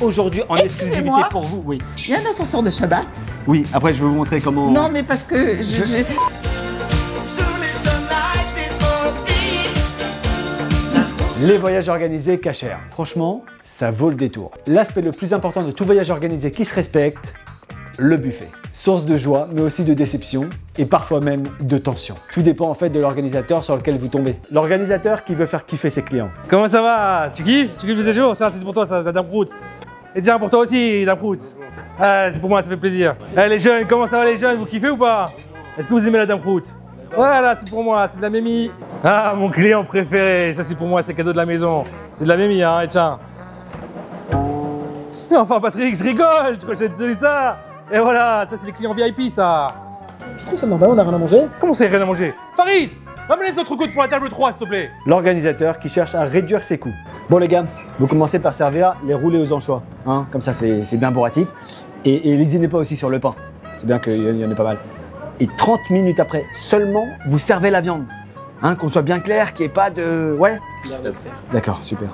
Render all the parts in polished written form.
aujourd'hui en exclusivité Excusez-moi. pour vous. Oui. Il y a un ascenseur de Shabbat? Oui, après je vais vous montrer comment... Non, mais parce que Les voyages organisés cachers. Franchement, ça vaut le détour. L'aspect le plus important de tout voyage organisé qui se respecte, le buffet. Source de joie, mais aussi de déception, et parfois même de tension. Tout dépend en fait de l'organisateur sur lequel vous tombez. L'organisateur qui veut faire kiffer ses clients. Comment ça va? Tu kiffes? Tu kiffes les séjours? Ça, c'est pour toi, ça, Dame Prout. Et tiens, pour toi aussi, Dame Prout. Ah, c'est pour moi, ça fait plaisir. Eh, les jeunes, comment ça va les jeunes? Vous kiffez ou pas? Est-ce que vous aimez la Dame Prout? Voilà, c'est pour moi, c'est de la mémie. Ah, mon client préféré, ça c'est pour moi, c'est cadeau de la maison. C'est de la mémie, hein, et tiens. Mais enfin, Patrick, je rigole, tu crois que j'ai donné ça? Et voilà, ça c'est les clients VIP, ça. Je trouve ça normal, on a rien à manger. Comment c'est rien à manger? Farid, ramène les autres côtes pour la table 3, s'il te plaît. L'organisateur qui cherche à réduire ses coûts. Bon les gars, vous commencez par servir les roulés aux anchois. Hein, comme ça c'est bien bourratif. Et lésinez pas aussi sur le pain. C'est bien qu'il y en ait pas mal. Et 30 minutes après, seulement, vous servez la viande. Hein, qu'on soit bien clair, qu'il n'y ait pas de... Ouais? D'accord, super.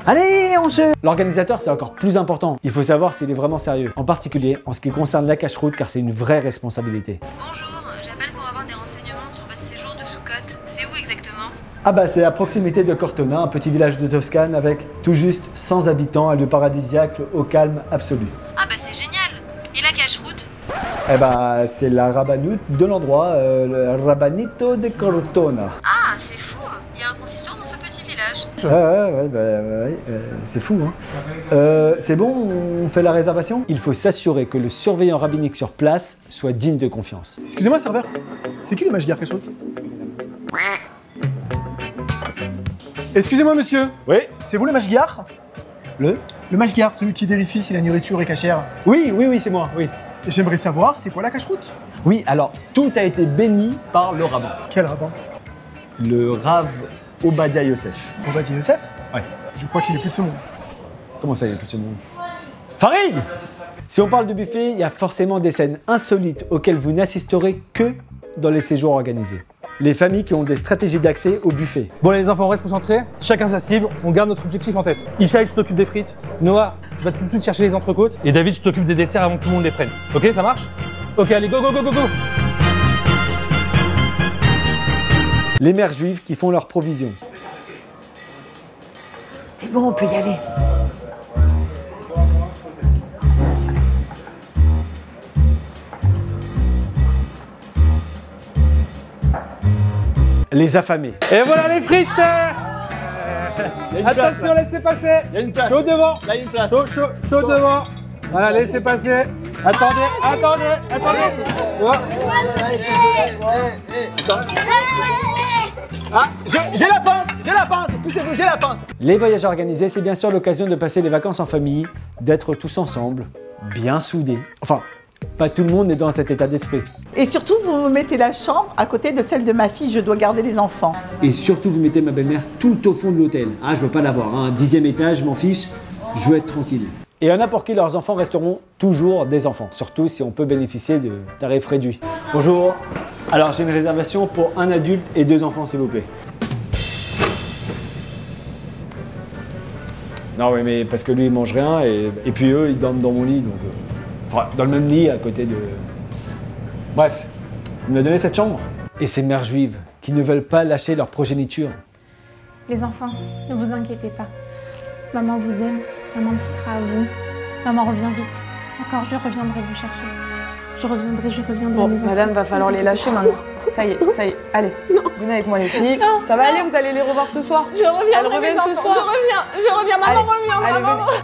Allez, on se... L'organisateur, c'est encore plus important. Il faut savoir s'il est vraiment sérieux. En particulier, en ce qui concerne la cache-route, car c'est une vraie responsabilité. Bonjour, j'appelle pour avoir des renseignements sur votre séjour de sous-côte. C'est où exactement? Ah bah c'est à proximité de Cortona, un petit village de Toscane avec tout juste 100 habitants, un lieu paradisiaque au calme absolu. Ah bah c'est génial. Et la cache-route? Eh bah c'est la rabbanoute de l'endroit, le Rabbanito de Cortona. Ah, c'est fou. Il y a un consistoire dans ce petit village. C'est fou hein. C'est bon, on fait la réservation? Il faut s'assurer que le surveillant rabbinique sur place soit digne de confiance. Excusez-moi, serveur. C'est qui le mashgiar quelque chose? Excusez-moi, monsieur. Oui? C'est vous le mashgiar? Le mashgiar, celui qui vérifie si la nourriture est cachère. Oui, c'est moi, oui. J'aimerais savoir, c'est quoi la cache-route? Oui, alors, tout a été béni par le rabbin. Quel rabbin? Le Rav Obadia Yosef. Obadiah Yosef? Ouais. Je crois qu'il est plus de ce monde. Comment ça, il n'y a plus de ce monde? Farid! Si on parle de buffet, il y a forcément des scènes insolites auxquelles vous n'assisterez que dans les séjours organisés. Les familles qui ont des stratégies d'accès au buffet. Bon les enfants, on reste concentrés, chacun sa cible, on garde notre objectif en tête. Ishaï, tu t'occupes des frites. Noah, tu vas tout de suite chercher les entrecôtes. Et David, tu t'occupes des desserts avant que tout le monde les prenne. Ok, ça marche? Ok, allez, go, go, go, go, go! Les mères juives qui font leurs provisions. c'est bon, on peut y aller. Les affamés. Et voilà les frites! Attention, laissez passer! Il y a une place. Chaud devant! Là, il y a une place. Chaud devant! Voilà, laissez passer! Attendez! Ouais. Ah, j'ai la pince, poussez-vous, j'ai la pince. Les voyages organisés, c'est bien sûr l'occasion de passer les vacances en famille, d'être tous ensemble, bien soudés. Enfin, pas tout le monde est dans cet état d'esprit. Et surtout, vous mettez la chambre à côté de celle de ma fille, je dois garder les enfants. Et surtout, vous mettez ma belle-mère tout au fond de l'hôtel. Ah, je veux pas l'avoir, hein. 10e étage, je m'en fiche, je veux être tranquille. Et il y en a pour qui leurs enfants resteront toujours des enfants, surtout si on peut bénéficier de tarifs réduits. Bonjour. Alors, j'ai une réservation pour un adulte et 2 enfants, s'il vous plaît. Non, oui, mais parce que lui, il mange rien et puis eux, ils dorment dans mon lit, donc... Enfin, dans le même lit, à côté de... Bref, vous me donnez cette chambre. Et ces mères juives qui ne veulent pas lâcher leur progéniture. Les enfants, ne vous inquiétez pas. Maman vous aime, maman pensera à vous. Maman revient vite. D'accord, je reviendrai vous chercher. Je reviendrai, Bon, les enfants. madame, va falloir les lâcher maintenant. Ça y est. Allez, venez avec moi les filles. Non. Ça va aller, vous allez les revoir ce soir. Je reviens, Elles reviennent ce soir. Je reviens, maman Allez, revient, allez, maman. venez.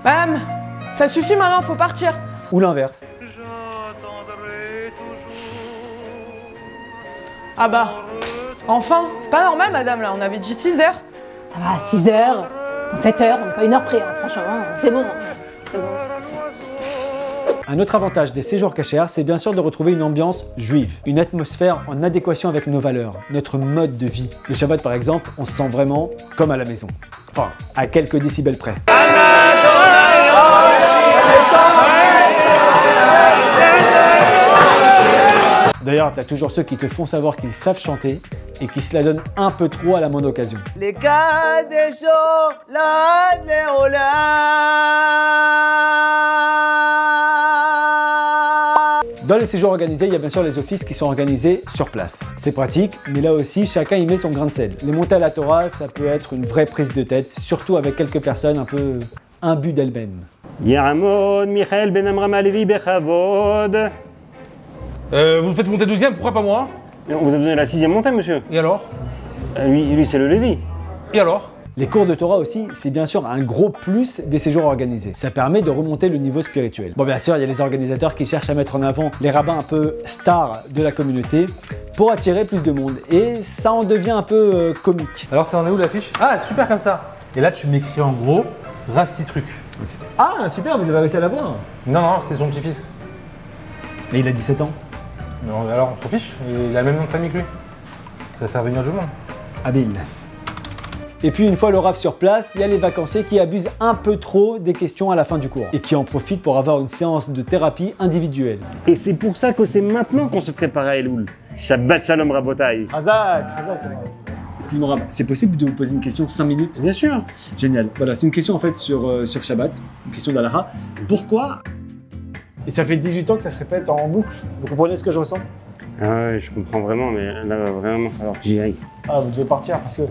Madame, ça suffit maintenant, faut partir. Ou l'inverse. Ah bah, enfin, c'est pas normal madame là, on avait dit 6 heures. Ça va, 6 heures, 7 heures, on n'est pas 1 heure près, hein, franchement, c'est bon, c'est bon. Un autre avantage des séjours cachers, c'est bien sûr de retrouver une ambiance juive, une atmosphère en adéquation avec nos valeurs, notre mode de vie. Le Shabbat par exemple, on se sent vraiment comme à la maison. Enfin, à quelques décibels près. D'ailleurs, t'as toujours ceux qui te font savoir qu'ils savent chanter et qui se la donnent un peu trop à la moindre occasion. Les gars des gens, là, Dans les séjours organisés, il y a bien sûr les offices qui sont organisés sur place. C'est pratique, mais là aussi, chacun y met son grain de sel. Les montées à la Torah, ça peut être une vraie prise de tête, surtout avec quelques personnes un peu imbues d'elles-mêmes. Ya'amod Michael Ben Amram Alevi Bechavod. Vous le faites monter 12e, pourquoi pas moi? On vous a donné la 6e montée, monsieur. Et alors? Lui c'est le Lévi. Et alors? Les cours de Torah aussi, c'est bien sûr un gros plus des séjours organisés. Ça permet de remonter le niveau spirituel. Bon, bien sûr, il y a les organisateurs qui cherchent à mettre en avant les rabbins un peu stars de la communauté pour attirer plus de monde. Et ça en devient un peu comique. Alors ça en est où l'affiche? Ah, super comme ça. Et là, tu m'écris en gros, Rav Citruc. Okay. Ah, super, vous avez réussi à l'avoir. Non, non, c'est son petit-fils. Mais il a 17 ans. Non, alors on s'en fiche, il a le même nom de famille que lui. Ça va faire venir du monde. Habile. Et puis une fois le Rav sur place, il y a les vacanciers qui abusent un peu trop des questions à la fin du cours et qui en profitent pour avoir une séance de thérapie individuelle. Et c'est pour ça que c'est maintenant qu'on se prépare à Elul. Shabbat Shalom Rabotai. Hazak. Excuse-moi Rav, c'est possible de vous poser une question 5 minutes? Bien sûr. Génial. Voilà, c'est une question en fait sur Shabbat, une question d'Alara. Pourquoi? Et ça fait 18 ans que ça se répète en boucle. Vous comprenez ce que je ressens? Ah ouais, je comprends vraiment, mais là, va vraiment falloir que j'y aille. Ah, vous devez partir parce que,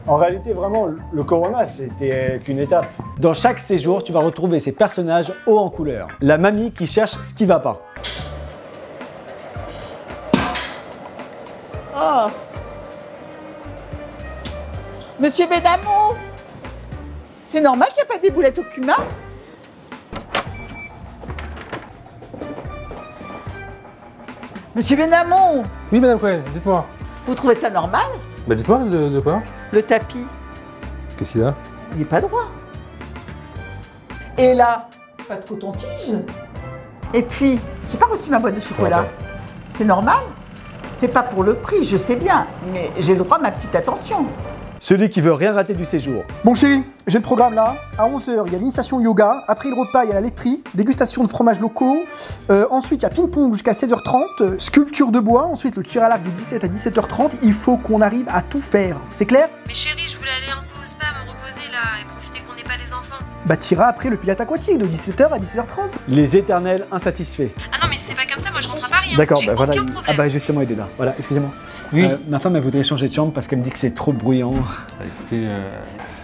en réalité, vraiment, le Corona, c'était qu'une étape. Dans chaque séjour, tu vas retrouver ces personnages hauts en couleur. La mamie qui cherche ce qui va pas. Oh. Monsieur Benamou, c'est normal qu'il n'y a pas des boulettes au cumin? Monsieur Benamou, Oui, madame Cohen, dites-moi. vous trouvez ça normal? Bah dites-moi de quoi? Le tapis, Qu'est-ce qu'il a? il n'est pas droit. Et là, pas de coton-tige. Et puis, j'ai pas reçu ma boîte de chocolat. C'est normal? C'est pas pour le prix, je sais bien, mais j'ai le droit à ma petite attention. Celui qui veut rien rater du séjour. Bon chéri, j'ai le programme là. À 11h, il y a l'initiation yoga. Après le repas, il y a la laiterie, dégustation de fromages locaux. Ensuite, il y a ping-pong jusqu'à 16h30. Sculpture de bois. Ensuite, le tir à l'arc de 17 à 17h30. Il faut qu'on arrive à tout faire. C'est clair? Mais chérie, je voulais aller un peu au spa, me reposer là, et profiter qu'on n'ait pas les enfants. Bah t'iras après le pilates aquatique de 17h à 17h30. Les éternels insatisfaits. Ah non, mais c'est pas comme ça, moi je rentre à Paris, hein. D'accord, J'ai bah voilà. aucun problème. Ah bah justement, il est là. Voilà, excusez-moi. Oui. Ma femme, elle voudrait changer de chambre parce qu'elle me dit que c'est trop bruyant. Bah écoutez,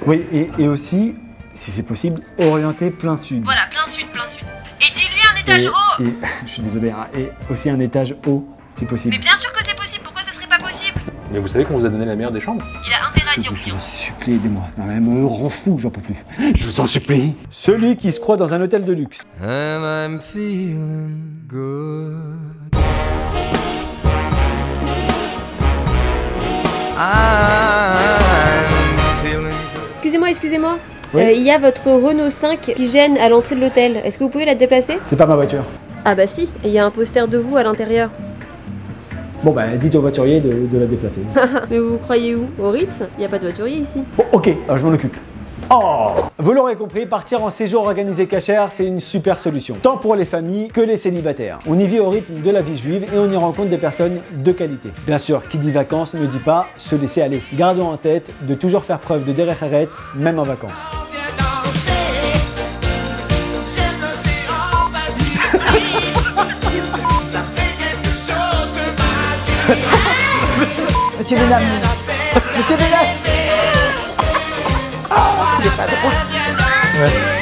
Oui, et aussi, si c'est possible, orienter plein sud. Voilà, plein sud, plein sud. Et dis-lui un étage haut. Et je suis désolé, hein, et aussi un étage haut, si possible. Mais bien sûr que c'est possible, pourquoi ça serait pas possible? mais vous savez qu'on vous a donné la meilleure des chambres? Il a intérêt à dire Je oui. vous en supplie, aidez-moi. Non, mais elle me rend fou, j'en peux plus. Je vous en supplie. Celui qui se croit dans un hôtel de luxe. And I'm feeling good. I'm feeling good. Excusez-moi. Oui. Il y a votre Renault 5 qui gêne à l'entrée de l'hôtel. Est-ce que vous pouvez la déplacer? C'est pas ma voiture. Ah bah si, et il y a un poster de vous à l'intérieur. Bon, bah, dites au voiturier de la déplacer. Mais vous croyez où? Au Ritz? Il n'y a pas de voiturier ici. Bon, ok, je m'en occupe. Oh! Vous l'aurez compris, partir en séjour organisé cachère, c'est une super solution. Tant pour les familles que les célibataires. On y vit au rythme de la vie juive et on y rencontre des personnes de qualité. Bien sûr, qui dit vacances ne dit pas se laisser aller. Gardons en tête de toujours faire preuve de derech haret, même en vacances. Monsieur Benamou, Monsieur Benamou. Oh, il est pas drôle. Ouais.